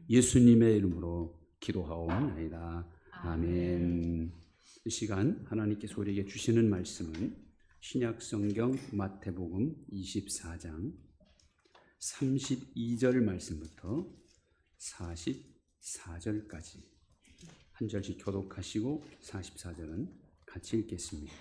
예수님의 이름으로 기도하옵나이다. 아멘. 이 시간 하나님께서 우리에게 주시는 말씀은 신약성경 마태복음 24장 32절 말씀부터 44절까지 한 절씩 교독하시고 44절은 같이 읽겠습니다.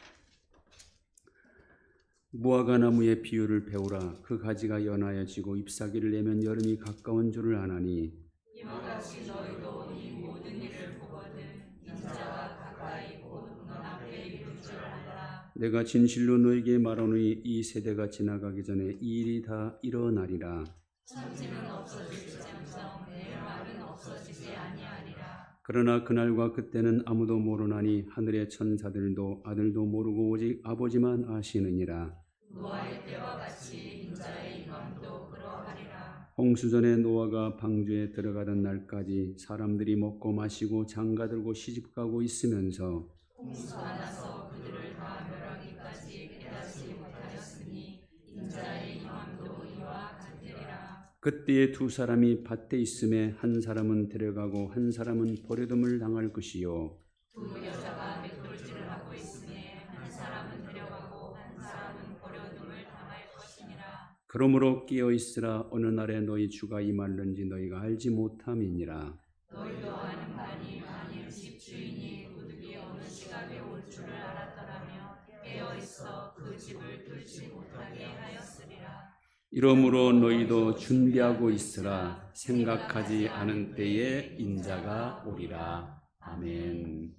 무화과 나무의 비유를 배우라. 그 가지가 연하여지고 잎사귀를 내면 여름이 가까운 줄을 아나니 이와 같이 너희도 이 모든 일을 보거든 인자가 가까이 곧 눈앞에 이룰 줄 알라. 내가 진실로 너에게 말하노니 이 세대가 지나가기 전에 이 일이 다 일어나리라. 천지는 없어질지언정 내 말은 없어지지 아니하리라. 그러나 그날과 그때는 아무도 모르나니 하늘의 천사들도 아들도 모르고 오직 아버지만 아시느니라. 노아의 때와 같이 인자의 임함도 그러하리라. 홍수전에 노아가 방주에 들어가던 날까지 사람들이 먹고 마시고 장가들고 시집가고 있으면서 홍수가 나서 그들을 다 멸하기까지 깨닫지 못하였으니 인자의 임함도 이와 같으리라. 그때에 두 사람이 밭에 있음에 한 사람은 데려가고 한 사람은 버려둠을 당할 것이요 두 여자가 맷돌질을 하고 있으니 한 사람은 데려가고 한 사람은 버려둠을 당할 것이니라. 그러므로 깨어 있으라. 어느 날에 너희 주가 임할는지 너희가 알지 못함이니라. 너희도 아는 바니 만일 집 주인이 도둑이 어느 시각에 올 줄을 알았더라면 깨어 있어 그 집을 뚫지 못하게 하였으리라. 이러므로 너희도 준비하고 있으라. 생각하지 않은 때에 인자가 오리라. 아멘.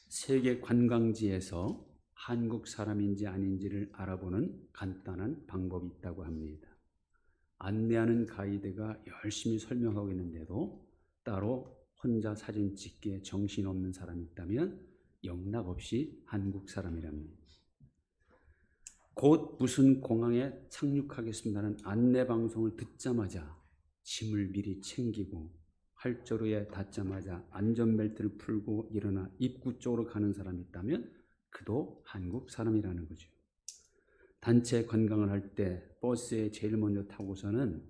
세계 관광지에서 한국 사람인지 아닌지를 알아보는 간단한 방법이 있다고 합니다. 안내하는 가이드가 열심히 설명하고 있는데도 따로 혼자 사진 찍기에 정신없는 사람이 있다면 영락없이 한국 사람이랍니다. 곧 무슨 공항에 착륙하겠습니다는 안내방송을 듣자마자 짐을 미리 챙기고 활주로에 닿자마자 안전벨트를 풀고 일어나 입구 쪽으로 가는 사람이 있다면 그도 한국 사람이라는 거죠. 단체 관광을 할 때 버스에 제일 먼저 타고서는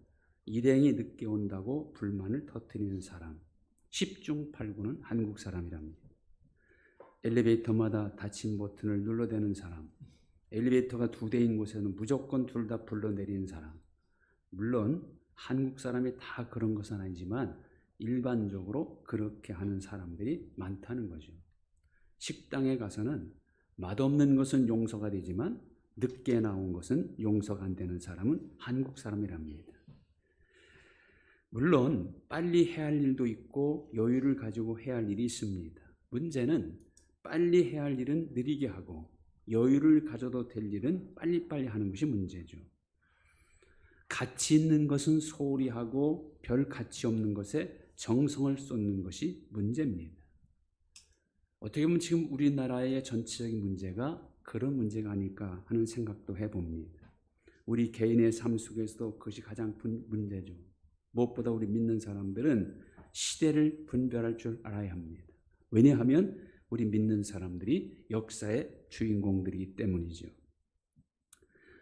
일행이 늦게 온다고 불만을 터뜨리는 사람, 10중 8구는 한국 사람이랍니다. 엘리베이터마다 닫힌 버튼을 눌러대는 사람, 엘리베이터가 두 대인 곳에는 무조건 둘 다 불러내리는 사람. 물론 한국 사람이 다 그런 것은 아니지만 일반적으로 그렇게 하는 사람들이 많다는 거죠. 식당에 가서는 맛없는 것은 용서가 되지만 늦게 나온 것은 용서가 안 되는 사람은 한국 사람이랍니다. 물론 빨리 해야 할 일도 있고 여유를 가지고 해야 할 일이 있습니다. 문제는 빨리 해야 할 일은 느리게 하고 여유를 가져도 될 일은 빨리빨리 하는 것이 문제죠. 가치 있는 것은 소홀히 하고 별 가치 없는 것에 정성을 쏟는 것이 문제입니다. 어떻게 보면 지금 우리나라의 전체적인 문제가 그런 문제가 아닐까 하는 생각도 해봅니다. 우리 개인의 삶 속에서도 그것이 가장 문제죠. 무엇보다 우리 믿는 사람들은 시대를 분별할 줄 알아야 합니다. 왜냐하면 우리 믿는 사람들이 역사의 주인공들이기 때문이죠.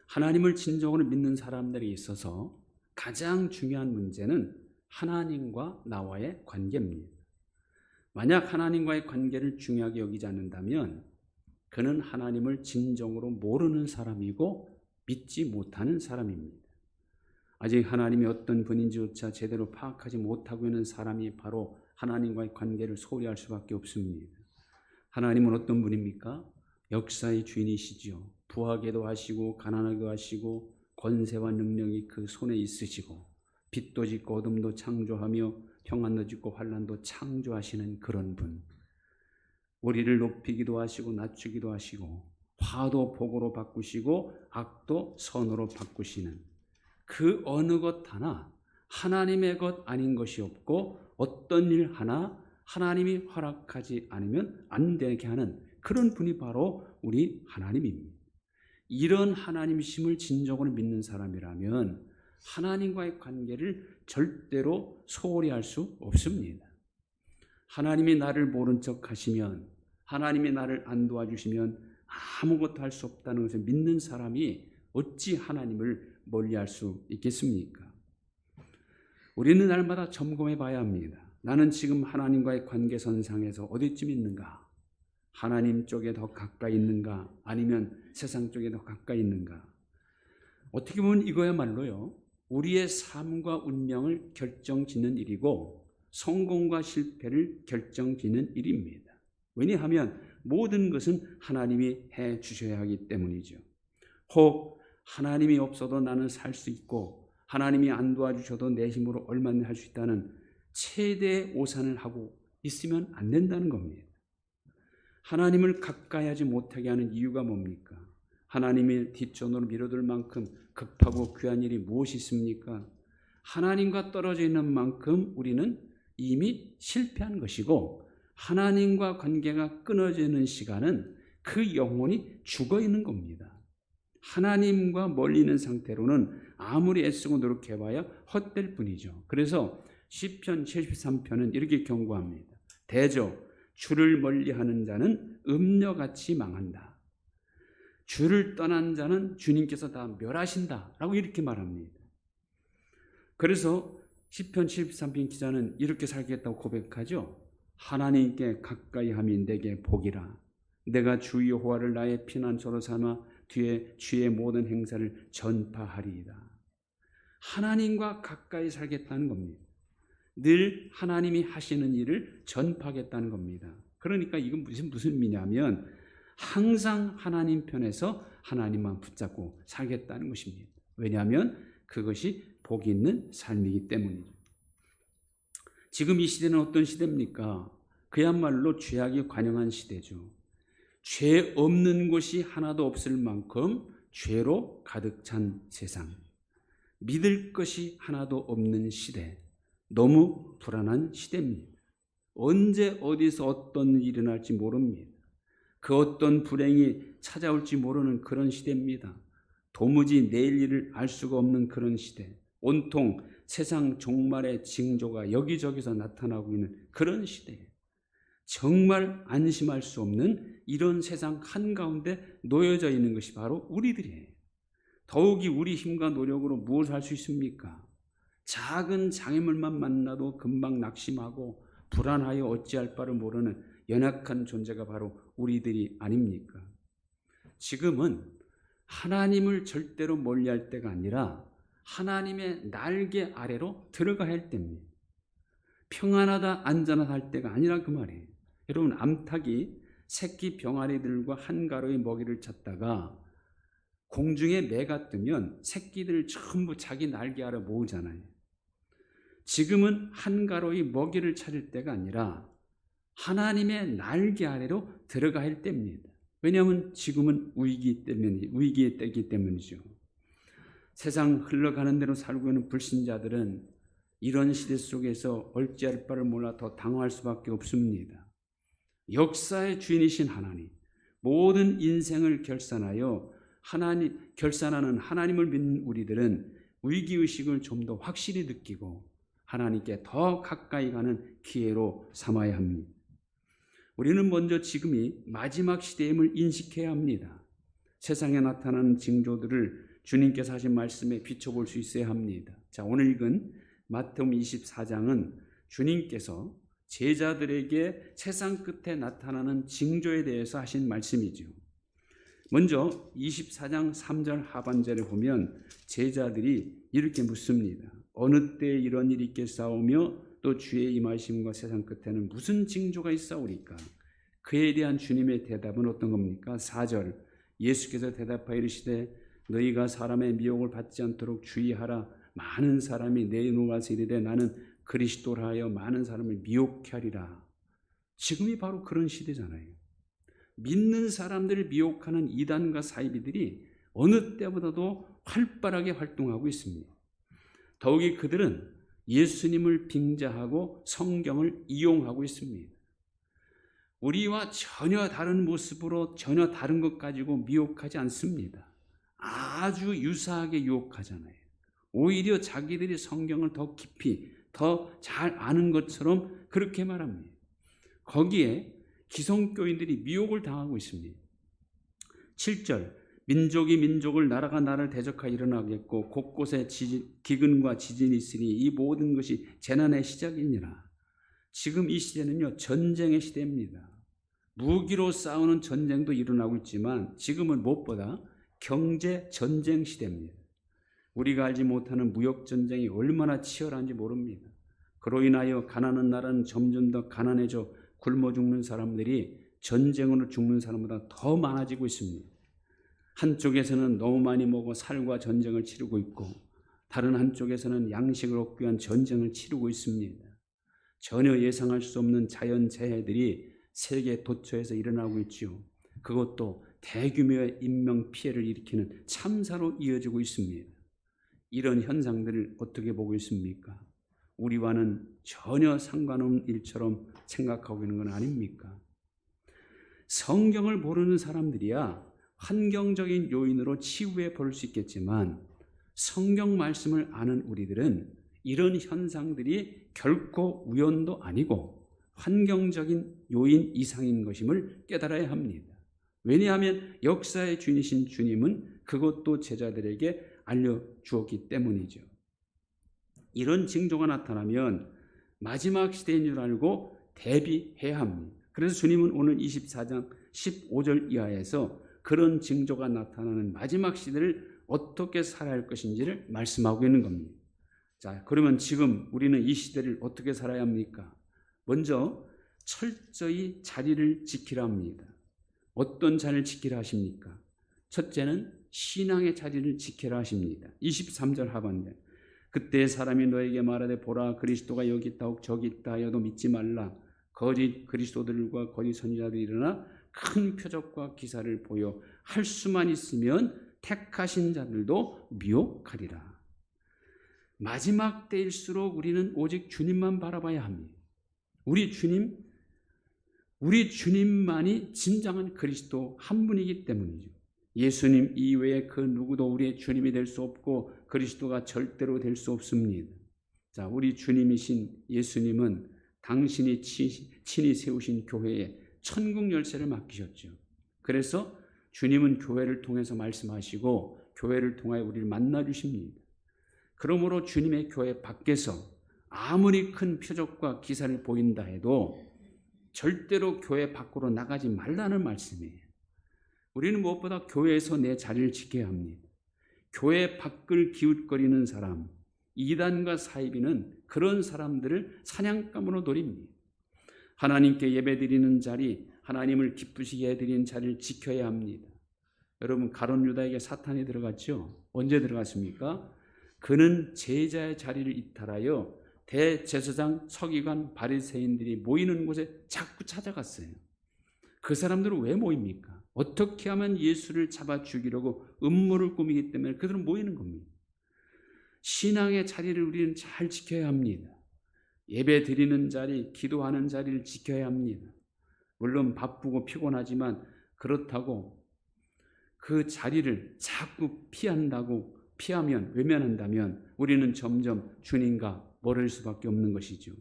하나님을 진정으로 믿는 사람들에 있어서 가장 중요한 문제는 하나님과 나와의 관계입니다. 만약 하나님과의 관계를 중요하게 여기지 않는다면 그는 하나님을 진정으로 모르는 사람이고 믿지 못하는 사람입니다. 아직 하나님이 어떤 분인지조차 제대로 파악하지 못하고 있는 사람이 바로 하나님과의 관계를 소홀히 할 수밖에 없습니다. 하나님은 어떤 분입니까? 역사의 주인이시죠. 부하게도 하시고 가난하게도 하시고 권세와 능력이 그 손에 있으시고 빛도 짓고 어둠도 창조하며 평안도 짓고 환난도 창조하시는 그런 분. 우리를 높이기도 하시고 낮추기도 하시고 화도 복으로 바꾸시고 악도 선으로 바꾸시는 그 어느 것 하나 하나님의 것 아닌 것이 없고 어떤 일 하나 하나님이 허락하지 않으면 안 되게 하는 그런 분이 바로 우리 하나님입니다. 이런 하나님이심을 진정으로 믿는 사람이라면 하나님과의 관계를 절대로 소홀히 할 수 없습니다. 하나님이 나를 모른 척 하시면 하나님이 나를 안 도와주시면 아무것도 할 수 없다는 것을 믿는 사람이 어찌 하나님을 멀리할 수 있겠습니까? 우리는 날마다 점검해 봐야 합니다. 나는 지금 하나님과의 관계선상에서 어디쯤 있는가? 하나님 쪽에 더 가까이 있는가? 아니면 세상 쪽에 더 가까이 있는가? 어떻게 보면 이거야말로요, 우리의 삶과 운명을 결정짓는 일이고 성공과 실패를 결정짓는 일입니다. 왜냐하면 모든 것은 하나님이 해 주셔야 하기 때문이죠. 혹 하나님이 없어도 나는 살 수 있고 하나님이 안 도와주셔도 내 힘으로 얼마나 할 수 있다는 최대의 오산을 하고 있으면 안 된다는 겁니다. 하나님을 가까이 하지 못하게 하는 이유가 뭡니까? 하나님의 뒷전으로 밀어둘 만큼 급하고 귀한 일이 무엇이 있습니까? 하나님과 떨어져 있는 만큼 우리는 이미 실패한 것이고, 하나님과 관계가 끊어지는 시간은 그 영혼이 죽어 있는 겁니다. 하나님과 멀리 있는 상태로는 아무리 애쓰고 노력해봐야 헛될 뿐이죠. 그래서 시편 73편은 이렇게 경고합니다. 대저 주를 멀리하는 자는 음녀같이 망한다. 주를 떠난 자는 주님께서 다 멸하신다 라고 이렇게 말합니다. 그래서 시편 73편 기자는 이렇게 살겠다고 고백하죠. 하나님께 가까이함이 내게 복이라. 내가 주 여호와를 나의 피난처로 삼아 뒤에 주의 모든 행사를 전파하리이다. 하나님과 가까이 살겠다는 겁니다. 늘 하나님이 하시는 일을 전파하겠다는 겁니다. 그러니까 이건 무슨 의미냐면 항상 하나님 편에서 하나님만 붙잡고 살겠다는 것입니다. 왜냐하면 그것이 복 있는 삶이기 때문이죠. 지금 이 시대는 어떤 시대입니까? 그야말로 죄악이 관영한 시대죠. 죄 없는 곳이 하나도 없을 만큼 죄로 가득 찬 세상. 믿을 것이 하나도 없는 시대. 너무 불안한 시대입니다. 언제 어디서 어떤 일이 일어날지 모릅니다. 그 어떤 불행이 찾아올지 모르는 그런 시대입니다. 도무지 내일 일을 알 수가 없는 그런 시대. 온통 세상 종말의 징조가 여기저기서 나타나고 있는 그런 시대예요. 정말 안심할 수 없는 이런 세상 한가운데 놓여져 있는 것이 바로 우리들이에요. 더욱이 우리 힘과 노력으로 무엇을 할 수 있습니까? 작은 장애물만 만나도 금방 낙심하고 불안하여 어찌할 바를 모르는 연약한 존재가 바로 우리들이 아닙니까? 지금은 하나님을 절대로 멀리할 때가 아니라 하나님의 날개 아래로 들어가야 할 때입니다. 평안하다 안전하다 할 때가 아니라 그 말이에요. 여러분, 암탉이 새끼 병아리들과 한가로이 먹이를 찾다가 공중에 매가 뜨면 새끼들을 전부 자기 날개 아래 모으잖아요. 지금은 한가로이 먹이를 찾을 때가 아니라 하나님의 날개 아래로 들어가야 할 때입니다. 왜냐하면 지금은 위기의 때이기 때문이죠. 세상 흘러가는 대로 살고 있는 불신자들은 이런 시대 속에서 어찌할 바를 몰라 더 당황할 수밖에 없습니다. 역사의 주인이신 하나님, 모든 인생을 결산하는 하나님을 믿는 우리들은 위기의식을 좀 더 확실히 느끼고 하나님께 더 가까이 가는 기회로 삼아야 합니다. 우리는 먼저 지금이 마지막 시대임을 인식해야 합니다. 세상에 나타나는 징조들을 주님께서 하신 말씀에 비춰볼 수 있어야 합니다. 자, 오늘 읽은 마태복음 24장은 주님께서 제자들에게 세상 끝에 나타나는 징조에 대해서 하신 말씀이죠. 먼저 24장 3절 하반절에 보면 제자들이 이렇게 묻습니다. 어느 때에 이런 일이 있겠사오며 또 주의 임하심과 세상 끝에는 무슨 징조가 있사오리까? 그에 대한 주님의 대답은 어떤 겁니까? 4절 예수께서 대답하여 이르시되 너희가 사람의 미혹을 받지 않도록 주의하라. 많은 사람이 내 노가서 이르되 나는 그리스도라 하여 많은 사람을 미혹케 하리라. 지금이 바로 그런 시대잖아요. 믿는 사람들을 미혹하는 이단과 사이비들이 어느 때보다도 활발하게 활동하고 있습니다. 더욱이 그들은 예수님을 빙자하고 성경을 이용하고 있습니다. 우리와 전혀 다른 모습으로 전혀 다른 것 가지고 미혹하지 않습니다. 아주 유사하게 유혹하잖아요. 오히려 자기들이 성경을 더 깊이 더 잘 아는 것처럼 그렇게 말합니다. 거기에 기성교인들이 미혹을 당하고 있습니다. 7절 민족이 민족을, 나라가 나라를 대적하여 일어나겠고 곳곳에 기근과 지진이 있으니 이 모든 것이 재난의 시작이니라. 지금 이 시대는요, 전쟁의 시대입니다. 무기로 싸우는 전쟁도 일어나고 있지만 지금은 무엇보다 경제 전쟁 시대입니다. 우리가 알지 못하는 무역 전쟁이 얼마나 치열한지 모릅니다. 그로 인하여 가난한 나라는 점점 더 가난해져 굶어 죽는 사람들이 전쟁으로 죽는 사람보다 더 많아지고 있습니다. 한쪽에서는 너무 많이 먹어 살과 전쟁을 치르고 있고 다른 한쪽에서는 양식을 얻기 위한 전쟁을 치르고 있습니다. 전혀 예상할 수 없는 자연재해들이 세계 도처에서 일어나고 있지요. 그것도 대규모의 인명피해를 일으키는 참사로 이어지고 있습니다. 이런 현상들을 어떻게 보고 있습니까? 우리와는 전혀 상관없는 일처럼 생각하고 있는 건 아닙니까? 성경을 모르는 사람들이야 환경적인 요인으로 치부해 볼 수 있겠지만 성경 말씀을 아는 우리들은 이런 현상들이 결코 우연도 아니고 환경적인 요인 이상인 것임을 깨달아야 합니다. 왜냐하면 역사의 주인이신 주님은 그것도 제자들에게 알려주었기 때문이죠. 이런 징조가 나타나면 마지막 시대인 줄 알고 대비해야 합니다. 그래서 주님은 오늘 24장 15절 이하에서 그런 징조가 나타나는 마지막 시대를 어떻게 살아야 할 것인지를 말씀하고 있는 겁니다. 자, 그러면 지금 우리는 이 시대를 어떻게 살아야 합니까? 먼저 철저히 자리를 지키라 합니다. 어떤 자리를 지키라 하십니까? 첫째는 신앙의 자리를 지키라 하십니다. 23절 하반절. 그때 사람이 너에게 말하되 보라 그리스도가 여기 있다 혹 저기 있다 하여도 믿지 말라. 거짓 그리스도들과 거짓 선지자들이 일어나 큰 표적과 기사를 보여 할 수만 있으면 택하신 자들도 미혹하리라. 마지막 때일수록 우리는 오직 주님만 바라봐야 합니다. 우리 주님만이 진정한 그리스도 한 분이기 때문이죠. 예수님 이외에 그 누구도 우리의 주님이 될 수 없고 그리스도가 절대로 될 수 없습니다. 자, 우리 주님이신 예수님은 당신이 친히 세우신 교회에 천국 열쇠를 맡기셨죠. 그래서 주님은 교회를 통해서 말씀하시고 교회를 통하여 우리를 만나 주십니다. 그러므로 주님의 교회 밖에서 아무리 큰 표적과 기사를 보인다 해도 절대로 교회 밖으로 나가지 말라는 말씀이에요. 우리는 무엇보다 교회에서 내 자리를 지켜야 합니다. 교회 밖을 기웃거리는 사람, 이단과 사이비는 그런 사람들을 사냥감으로 노립니다. 하나님께 예배드리는 자리, 하나님을 기쁘시게 해드리는 자리를 지켜야 합니다. 여러분, 가룟 유다에게 사탄이 들어갔죠? 언제 들어갔습니까? 그는 제자의 자리를 이탈하여 대제사장, 서기관, 바리새인들이 모이는 곳에 자꾸 찾아갔어요. 그 사람들은 왜 모입니까? 어떻게 하면 예수를 잡아 죽이려고 음모를 꾸미기 때문에 그들은 모이는 겁니다. 신앙의 자리를 우리는 잘 지켜야 합니다. 예배 드리는 자리, 기도하는 자리를 지켜야 합니다. 물론 바쁘고 피곤하지만 그렇다고 그 자리를 자꾸 피하면 외면한다면 우리는 점점 주님과 멀어질 수밖에 없는 것이죠.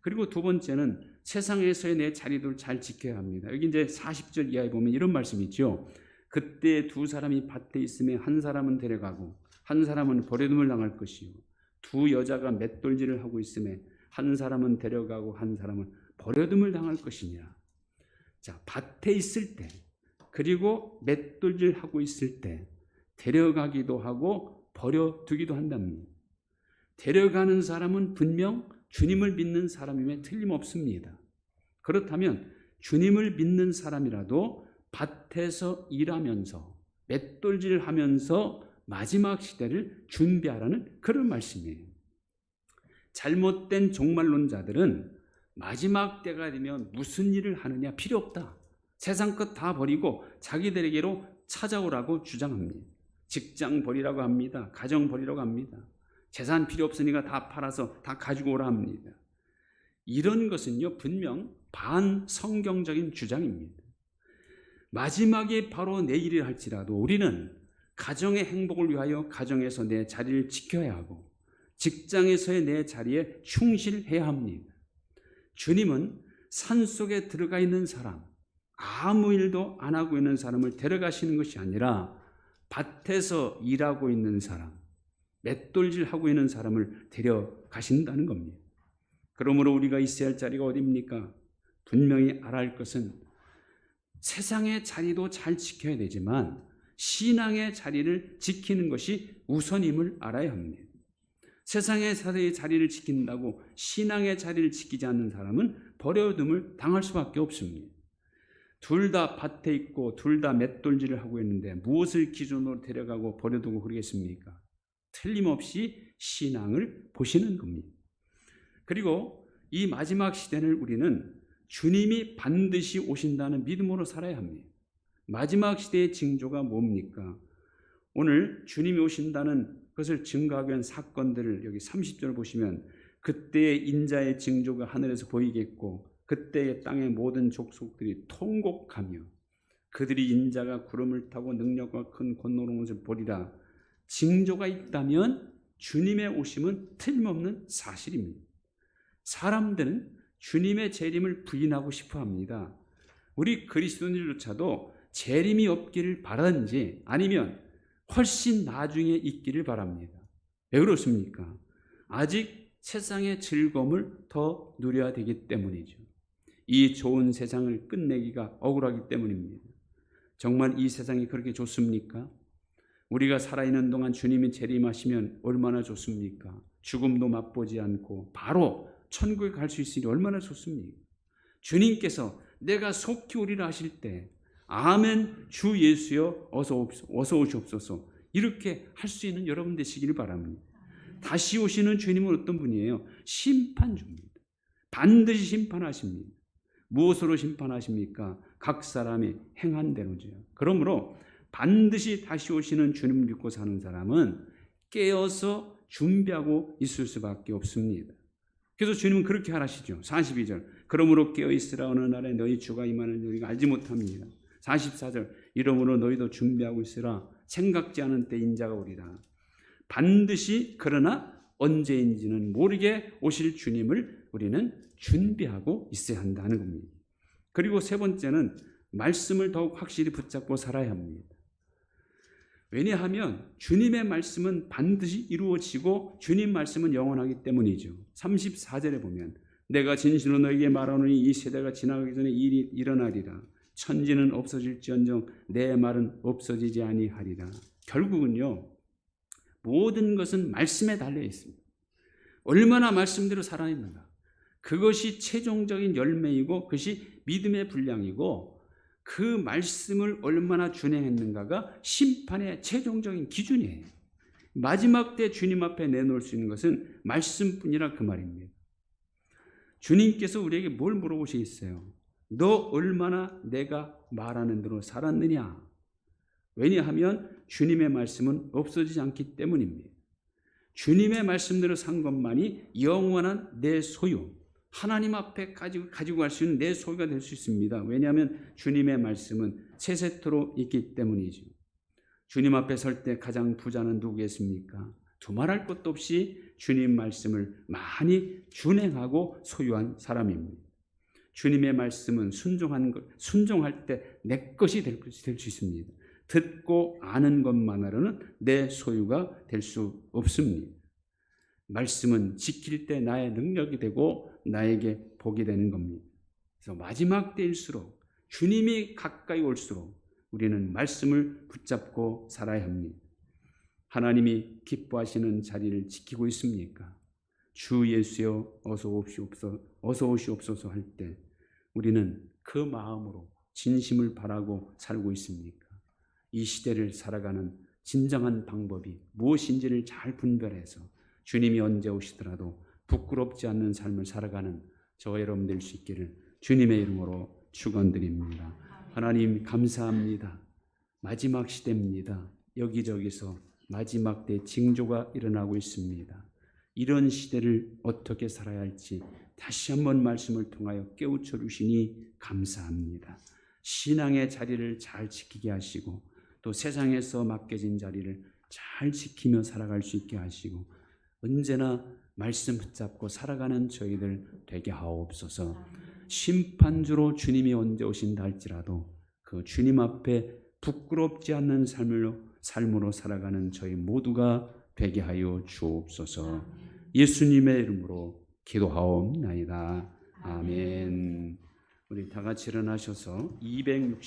그리고 두 번째는 세상에서의 내 자리도 잘 지켜야 합니다. 여기 이제 40절 이하에 보면 이런 말씀이 있죠. 그때 두 사람이 밭에 있으면 한 사람은 데려가고 한 사람은 버려둠을 당할 것이요. 두 여자가 맷돌질을 하고 있으면 한 사람은 데려가고 한 사람은 버려둠을 당할 것이냐. 자, 밭에 있을 때 그리고 맷돌질하고 있을 때 데려가기도 하고 버려두기도 한답니다. 데려가는 사람은 분명 주님을 믿는 사람임에 틀림없습니다. 그렇다면 주님을 믿는 사람이라도 밭에서 일하면서 맷돌질하면서 마지막 시대를 준비하라는 그런 말씀이에요. 잘못된 종말론자들은 마지막 때가 되면 무슨 일을 하느냐 필요 없다. 세상 것 다 버리고 자기들에게로 찾아오라고 주장합니다. 직장 버리라고 합니다. 가정 버리라고 합니다. 재산 필요 없으니까 다 팔아서 다 가지고 오라 합니다. 이런 것은요, 분명 반성경적인 주장입니다. 마지막이 바로 내일이라 할지라도 우리는 가정의 행복을 위하여 가정에서 내 자리를 지켜야 하고 직장에서의 내 자리에 충실해야 합니다. 주님은 산속에 들어가 있는 사람, 아무 일도 안 하고 있는 사람을 데려가시는 것이 아니라 밭에서 일하고 있는 사람, 맷돌질하고 있는 사람을 데려가신다는 겁니다. 그러므로 우리가 있어야 할 자리가 어디입니까? 분명히 알아야 할 것은 세상의 자리도 잘 지켜야 되지만 신앙의 자리를 지키는 것이 우선임을 알아야 합니다. 세상의 자리를 지킨다고 신앙의 자리를 지키지 않는 사람은 버려둠을 당할 수밖에 없습니다. 둘 다 밭에 있고 둘 다 맷돌질을 하고 있는데 무엇을 기준으로 데려가고 버려두고 그러겠습니까? 틀림없이 신앙을 보시는 겁니다. 그리고 이 마지막 시대를 우리는 주님이 반드시 오신다는 믿음으로 살아야 합니다. 마지막 시대의 징조가 뭡니까? 오늘 주님이 오신다는 것을 증거하기 위한 사건들을 여기 30절을 보시면 그때의 인자의 징조가 하늘에서 보이겠고 그때의 땅의 모든 족속들이 통곡하며 그들이 인자가 구름을 타고 능력과 큰 권노는 것을 보리라. 징조가 있다면 주님의 오심은 틀림없는 사실입니다. 사람들은 주님의 재림을 부인하고 싶어 합니다. 우리 그리스도인들조차도 재림이 없기를 바라든지 아니면 훨씬 나중에 있기를 바랍니다. 왜 그렇습니까? 아직 세상의 즐거움을 더 누려야 되기 때문이죠. 이 좋은 세상을 끝내기가 억울하기 때문입니다. 정말 이 세상이 그렇게 좋습니까? 우리가 살아있는 동안 주님이 재림하시면 얼마나 좋습니까? 죽음도 맛보지 않고 바로 천국에 갈 수 있으니 얼마나 좋습니까? 주님께서 내가 속히 오리라 하실 때 아멘 주 예수여 어서 오시옵소서 이렇게 할 수 있는 여러분 되시기를 바랍니다. 다시 오시는 주님은 어떤 분이에요? 심판주입니다. 반드시 심판하십니다. 무엇으로 심판하십니까? 각 사람이 행한 대로죠. 그러므로 반드시 다시 오시는 주님을 믿고 사는 사람은 깨어서 준비하고 있을 수밖에 없습니다. 그래서 주님은 그렇게 하시죠. 42절 그러므로 깨어있으라 어느 날에 너희 주가 임하는 우리가 알지 못합니다. 44절 이러므로 너희도 준비하고 있으라 생각지 않은 때 인자가 오리라. 반드시 그러나 언제인지는 모르게 오실 주님을 우리는 준비하고 있어야 한다는 겁니다. 그리고 세 번째는 말씀을 더욱 확실히 붙잡고 살아야 합니다. 왜냐하면 주님의 말씀은 반드시 이루어지고 주님 말씀은 영원하기 때문이죠. 34절에 보면 내가 진실로 너에게 말하노니 이 세대가 지나가기 전에 일이 일어나리라. 천지는 없어질지언정 내 말은 없어지지 아니하리라. 결국은요 모든 것은 말씀에 달려 있습니다. 얼마나 말씀대로 살아있는가 그것이 최종적인 열매이고 그것이 믿음의 분량이고 그 말씀을 얼마나 준행했는가가 심판의 최종적인 기준이에요. 마지막 때 주님 앞에 내놓을 수 있는 것은 말씀뿐이라 그 말입니다. 주님께서 우리에게 뭘 물어보시겠어요? 너 얼마나 내가 말하는 대로 살았느냐? 왜냐하면 주님의 말씀은 없어지지 않기 때문입니다. 주님의 말씀대로 산 것만이 영원한 내 소유, 하나님 앞에 가지고 갈 수 있는 내 소유가 될 수 있습니다. 왜냐하면 주님의 말씀은 세세토록 있기 때문이죠. 주님 앞에 설 때 가장 부자는 누구겠습니까? 두말할 것도 없이 주님 말씀을 많이 준행하고 소유한 사람입니다. 주님의 말씀은 순종할 때 내 것이 될 수 있습니다. 듣고 아는 것만으로는 내 소유가 될 수 없습니다. 말씀은 지킬 때 나의 능력이 되고 나에게 복이 되는 겁니다. 그래서 마지막 때일수록 주님이 가까이 올수록 우리는 말씀을 붙잡고 살아야 합니다. 하나님이 기뻐하시는 자리를 지키고 있습니까? 주 예수여 어서 오시옵소서 할 때 우리는 그 마음으로 진심을 바라고 살고 있습니까? 이 시대를 살아가는 진정한 방법이 무엇인지를 잘 분별해서 주님이 언제 오시더라도 부끄럽지 않는 삶을 살아가는 저와 여러분 될 수 있기를 주님의 이름으로 축원드립니다. 하나님 감사합니다. 마지막 시대입니다. 여기저기서 마지막 때 징조가 일어나고 있습니다. 이런 시대를 어떻게 살아야 할지 다시 한번 말씀을 통하여 깨우쳐 주시니 감사합니다. 신앙의 자리를 잘 지키게 하시고 또 세상에서 맡겨진 자리를 잘 지키며 살아갈 수 있게 하시고 언제나 말씀 붙잡고 살아가는 저희들 되게 하옵소서. 심판주로 주님이 언제 오신다 할지라도 그 주님 앞에 부끄럽지 않는 삶을 삶으로 살아가는 저희 모두가 되게 하여 주옵소서. 예수님의 이름으로 기도하옵나이다. 아멘. 우리 다 같이 일어나셔서 260